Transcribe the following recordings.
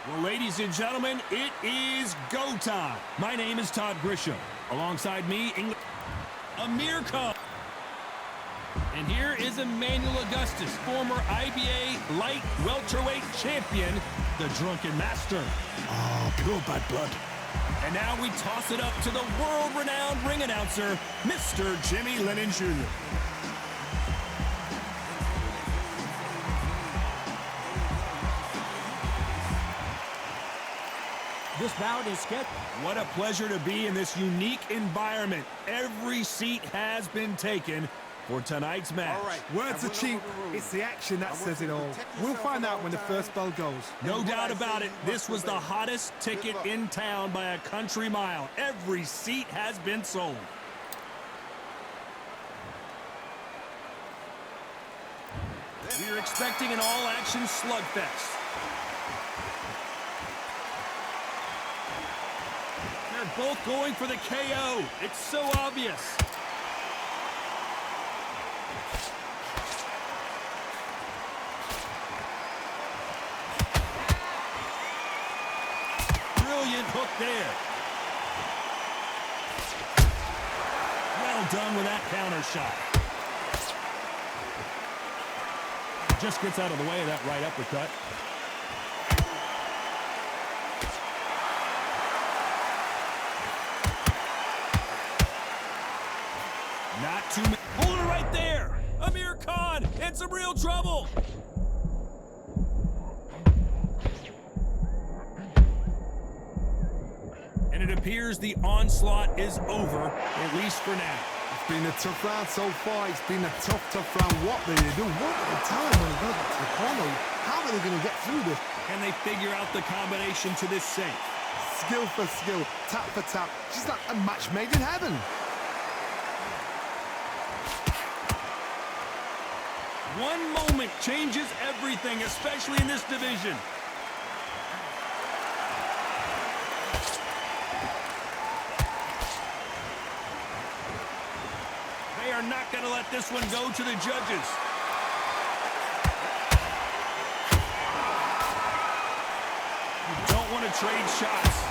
Well, ladies and gentlemen, it is go time. My name is Todd Grisham. Alongside me, Amir Khan. And here is Emmanuel Augustus, former IBA light welterweight champion, the Drunken Master. Oh, pure bad blood. And now we toss it up to the world-renowned ring announcer, Mr. Jimmy Lennon Jr. This bout is scheduled. What a pleasure to be in this unique environment. Every seat has been taken for tonight's match. All right. Words are cheap. It's the action that says it all. We'll find out when the first bell goes. No doubt about it, this was the hottest ticket in town by a country mile. Every seat has been sold. We're expecting an all-action slugfest. They're both going for the KO. It's so obvious. Brilliant hook there. Well done with that counter shot. Just gets out of the way of that right uppercut. Not too many. Hold it right there. Amir Khan in some real trouble. And it appears the onslaught is over, at least for now. It's been a tough round so far. It's been a tough round. What do they do? What at the time when it goes to the corner? How are they going to get through this? Can they figure out the combination to this safe? Skill for skill, tap for tap. She's like a match made in heaven. One moment changes everything, especially in this division. They are not going to let this one go to the judges. You don't want to trade shots.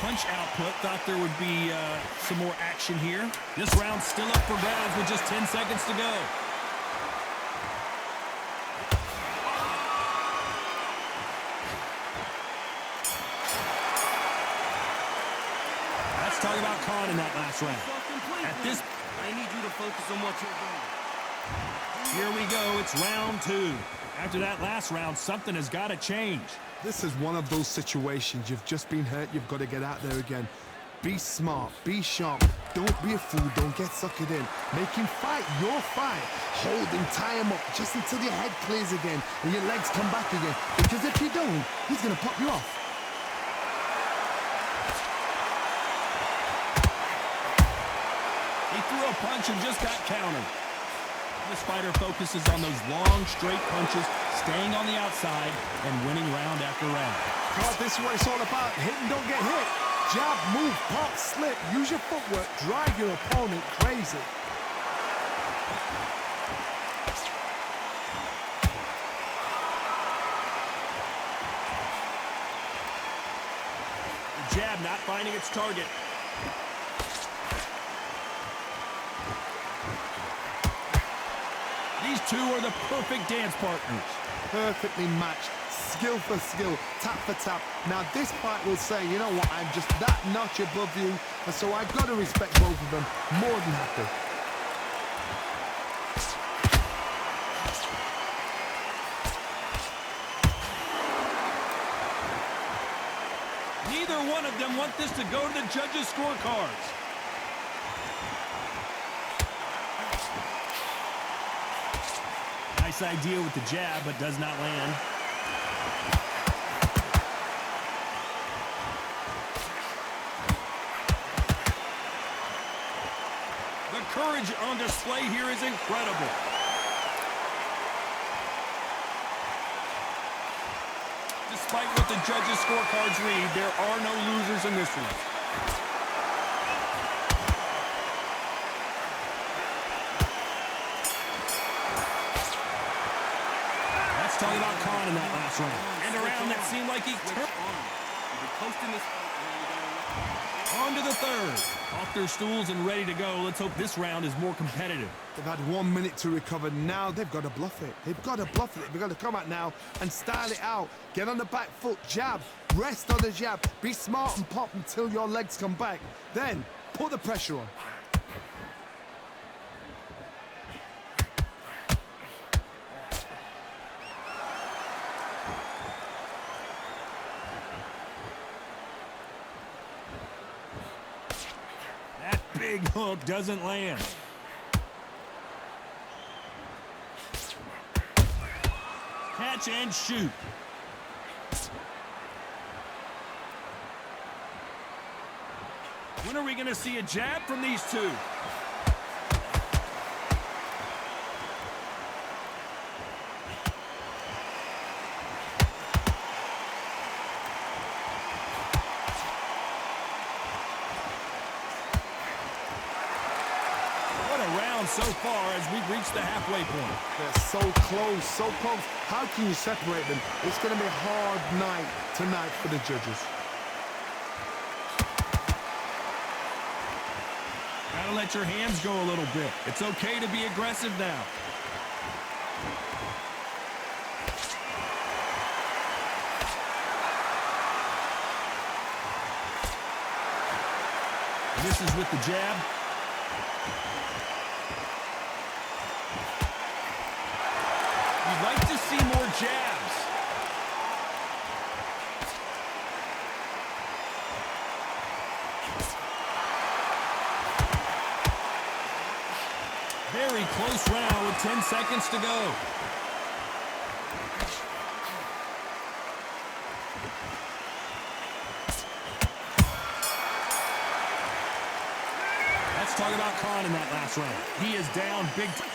Punch output. Thought there would be some more action here. This round's still up for grabs with just 10 seconds to go. Let's talk about Khan in that last round. At this, I need you to focus on what you're doing. Here we go. It's round 2. After that last round, something has got to change. This is one of those situations. You've just been hurt. You've got to get out there again. Be smart. Be sharp. Don't be a fool. Don't get suckered in. Make him fight your fight. Hold him. Tie him up just until your head clears again and your legs come back again. Because if you don't, he's going to pop you off. He threw a punch and just got countered. This fighter focuses on those long, straight punches, staying on the outside, and winning round after round. God, this is what it's all about. Hit and don't get hit. Jab, move, pop, slip. Use your footwork. Drive your opponent crazy. The jab not finding its target. These two are the perfect dance partners. Perfectly matched. Skill for skill. Tap for tap. Now this fight will say, you know what, I'm just that notch above you, and so I've got to respect both of them. More than happy. Neither one of them want this to go to the judges' scorecards. Nice idea with the jab, but does not land. The courage on display here is incredible. Despite what the judges' scorecards read, there are no losers in this one. talk about Khan in that last round. And a round that seemed like he turned. On to the third. Off their stools and ready to go. Let's hope this round is more competitive. They've had 1 minute to recover. Now they've got to bluff it. They've got to bluff it. They've got to come out now and style it out. Get on the back foot, jab. Rest on the jab. Be smart and pop until your legs come back. Then put the pressure on. That big hook doesn't land. Catch and shoot. When are we going to see a jab from these two? What a round so far as we've reached the halfway point. They're so close, so close. How can you separate them? It's going to be a hard night tonight for the judges. Gotta let your hands go a little bit. It's okay to be aggressive now. This is with the jab. You'd like to see more jabs. Very close round with 10 seconds to go. Let's talk about Khan in that last round. He is down big time.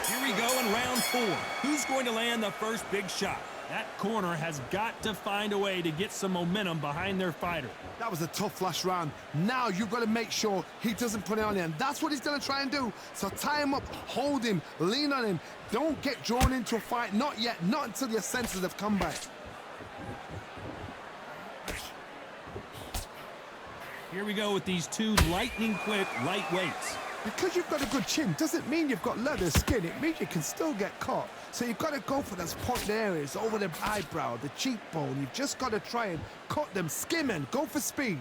Here we go in round 4. Who's going to land the first big shot? That corner has got to find a way to get some momentum behind their fighter. That was a tough last round. Now you've got to make sure he doesn't put it on you, and that's what he's going to try and do. So tie him up, hold him, lean on him. Don't get drawn into a fight. Not yet. Not until your senses have come back. Here we go with these two lightning-quick lightweights. Because you've got a good chin doesn't mean you've got leather skin. It means you can still get caught. So you've got to go for those pointed areas over the eyebrow, the cheekbone. You've just got to try and cut them, skim and go for speed.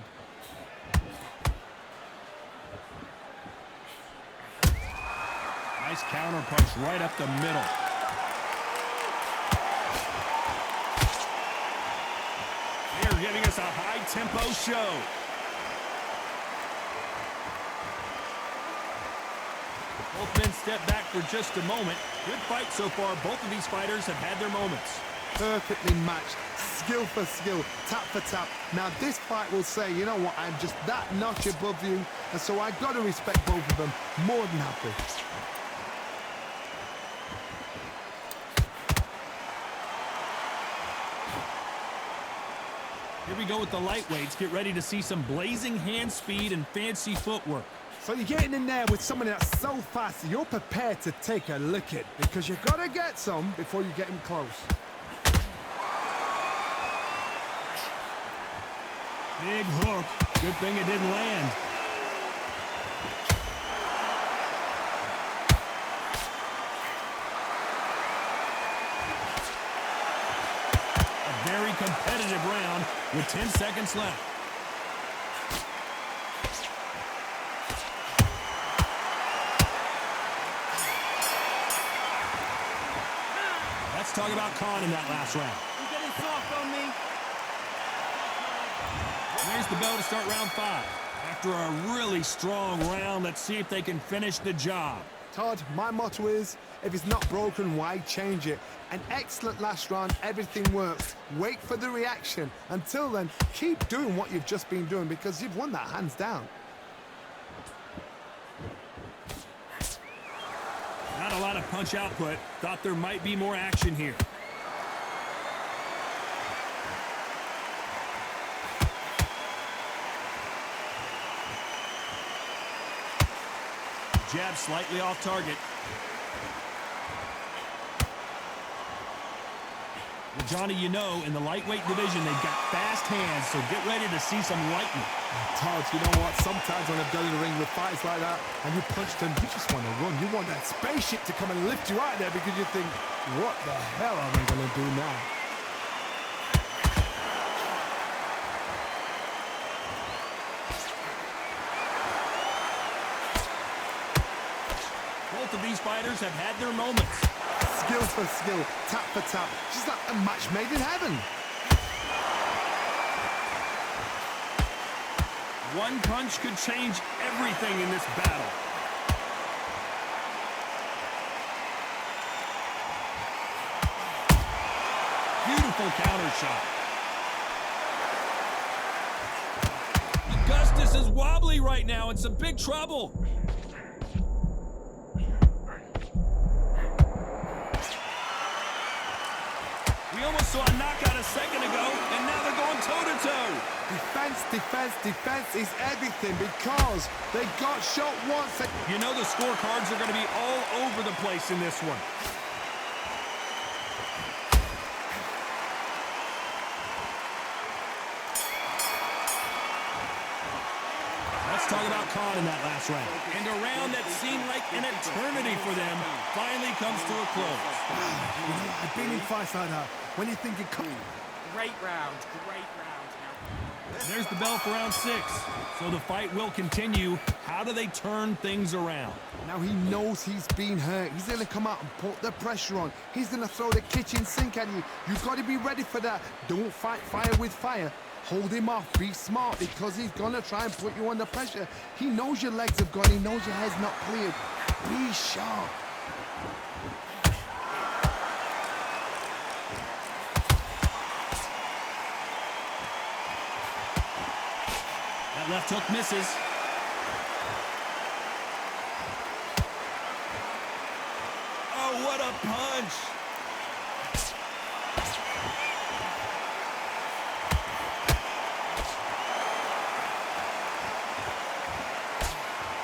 Nice counter punch right up the middle. They're giving us a high-tempo show. Both men step back for just a moment. Good fight so far. Both of these fighters have had their moments. Perfectly matched, skill for skill, tap for tap. Now this fight will say, you know what, I'm just that notch above you, and so I got to respect both of them. More than happy. Here we go with the lightweights. Get ready to see some blazing hand speed and fancy footwork. So you're getting in there with someone that's so fast, you're prepared to take a licking, because you got to get some before you get him close. Big hook. Good thing it didn't land. A very competitive round with 10 seconds left. Let's talk about Khan in that last round. You're getting soft on me. There's the bell to start round 5. After a really strong round, let's see if they can finish the job. Todd, my motto is, if it's not broken, why change it? An excellent last round, everything works. Wait for the reaction. Until then, keep doing what you've just been doing, because you've won that hands down. Not a lot of punch output. Thought there might be more action here. Jab slightly off target. Well, Johnny, you know, in the lightweight division, they've got fast hands, so get ready to see some lightning. Todd, you know what? Sometimes when I've done in the ring with fights like that, and you punch them, you just want to run. You want that spaceship to come and lift you out there because you think, what the hell am I going to do now? Both of these fighters have had their moments. Skill for skill, tap for tap, just like a match made in heaven. One punch could change everything in this battle. Beautiful counter shot. Augustus is wobbly right now in some big trouble. We almost saw a knockout a second ago, and now they're going toe-to-toe. Defense, defense, defense is everything because they got shot once. You know the scorecards are going to be all over the place in this one. Let's talk about Khan in that last round. And a round that seemed like an eternity for them finally comes to a close. You know, I've been in fights like that. When you think it comes. Great round. Great round. There's the bell for round 6. So the fight will continue. How do they turn things around? Now he knows he's been hurt. He's going to come out and put the pressure on. He's going to throw the kitchen sink at you. You've got to be ready for that. Don't fight fire with fire. Hold him off. Be smart because he's going to try and put you under pressure. He knows your legs have gone. He knows your head's not cleared. Be sharp. That left hook misses. Oh, what a punch!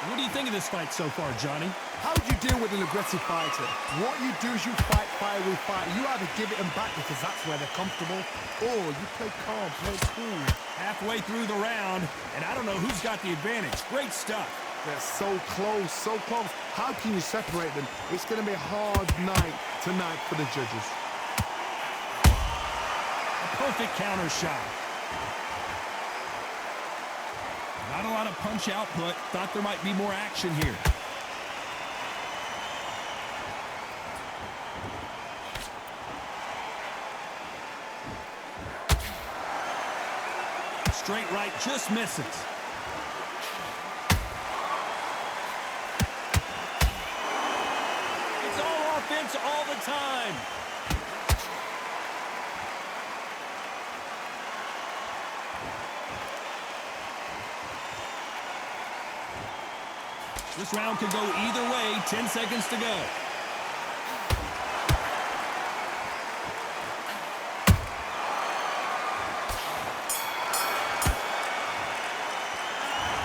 What do you think of this fight so far, Johnny? How would you deal with an aggressive fighter? What you do is you fight fire with fire. You either give it them back because that's where they're comfortable, or you play calm, play cool. Halfway through the round, and I don't know who's got the advantage. Great stuff. They're so close, so close. How can you separate them? It's going to be a hard night tonight for the judges. A perfect counter shot. Not a lot of punch output. Thought there might be more action here. Straight right just misses. It's all offense all the time. This round could go either way. 10 seconds to go.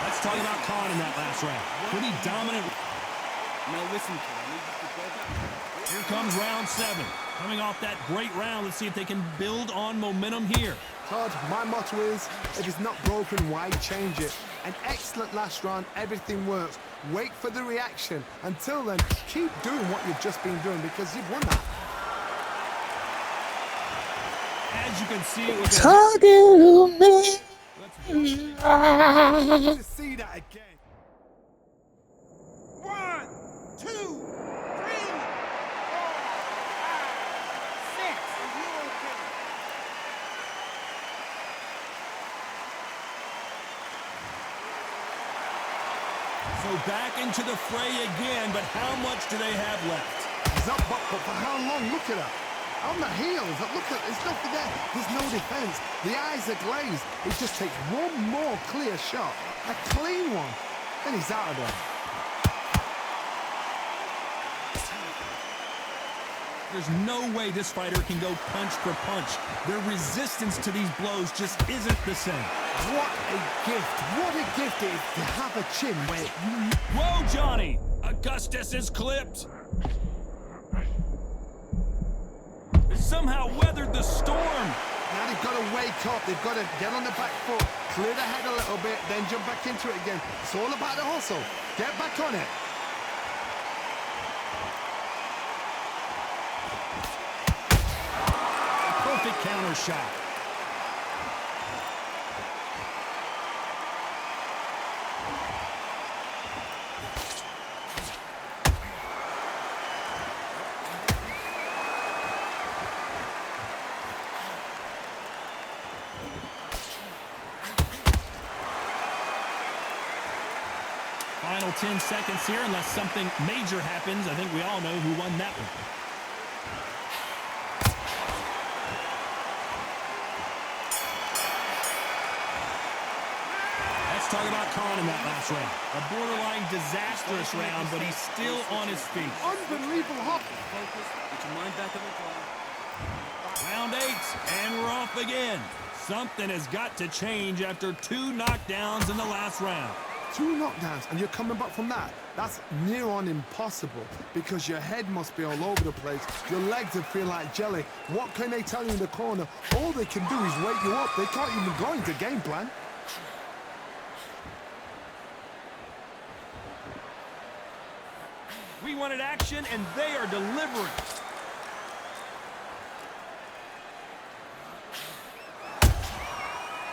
Let's talk about Khan in that last round. Pretty dominant. Now listen, Khan. Here comes round 7. Coming off that great round, let's see if they can build on momentum here. Todd, my motto is, if it's not broken, why change it? An excellent last round, everything works. Wait for the reaction. Until then, keep doing what you've just been doing because you've won that. As you can see, it was Talking to me. To see that again. 1, 2, 3, 4, 5, 6. Are you okay? So back into the fray again, but how much do they have left? He's up, but for how long? Look at her. On the heels, look at, there's nothing there. There's no defense. The eyes are glazed. It just takes one more clear shot, a clean one, and he's out of there. There's no way this fighter can go punch for punch. Their resistance to these blows just isn't the same. What a gift. What a gift it is to have a chin where you... Whoa, Johnny! Augustus is clipped. This somehow weathered the storm. Now they've got to wake up. They've got to get on the back foot, clear the head a little bit, then jump back into it again. It's all about the hustle. Get back on it. Perfect counter shot. Final 10 seconds here, unless something major happens. I think we all know who won that one. Let's talk about Khan in that last round. A borderline disastrous round, but he's still on his feet. Unbelievable hop. Focus. Get your mind back on the drive. Round 8, and we're off again. Something has got to change after 2 knockdowns in the last round. 2 knockdowns, and you're coming back from that. That's near on impossible because your head must be all over the place. Your legs would feel like jelly. What can they tell you in the corner? All they can do is wake you up. They can't even go into game plan. We wanted action, and they are delivering.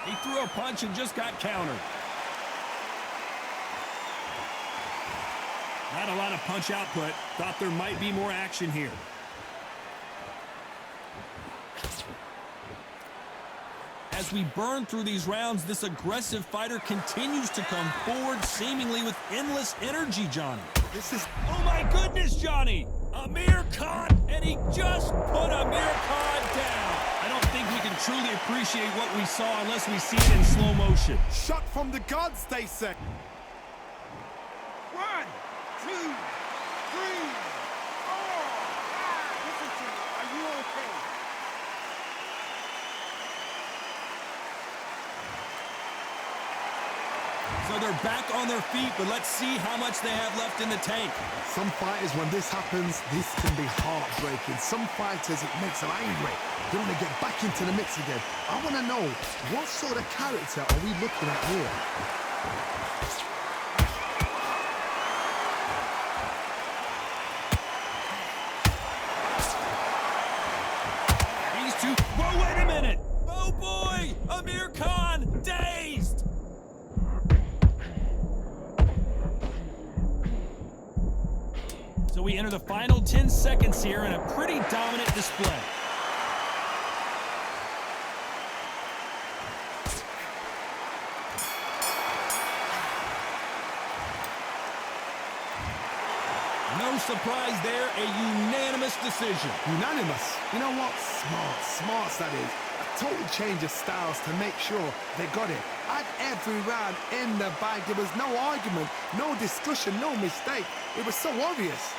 He threw a punch and just got countered. Not a lot of punch output. Thought there might be more action here. As we burn through these rounds, this aggressive fighter continues to come forward, seemingly with endless energy, Johnny. This is... Oh my goodness, Johnny! Amir Khan, and he just put Amir Khan down. I don't think we can truly appreciate what we saw unless we see it in slow motion. Shot from the gods, they say. 1, 2, 3, 4, 5. Listen to me. Are you okay? So they're back on their feet, but let's see how much they have left in the tank. Some fighters, when this happens, this can be heartbreaking. Some fighters, it makes them angry. They want to get back into the mix again. I want to know, what sort of character are we looking at here? These two... Whoa, wait a minute! Oh boy! Amir Khan, dazed! So we enter the final 10 seconds here in a pretty dominant display. No surprise there, a unanimous decision. Unanimous. You know what? Smarts that is. A total change of styles to make sure they got it. At every round in the bag, there was no argument, no discussion, no mistake. It was so obvious.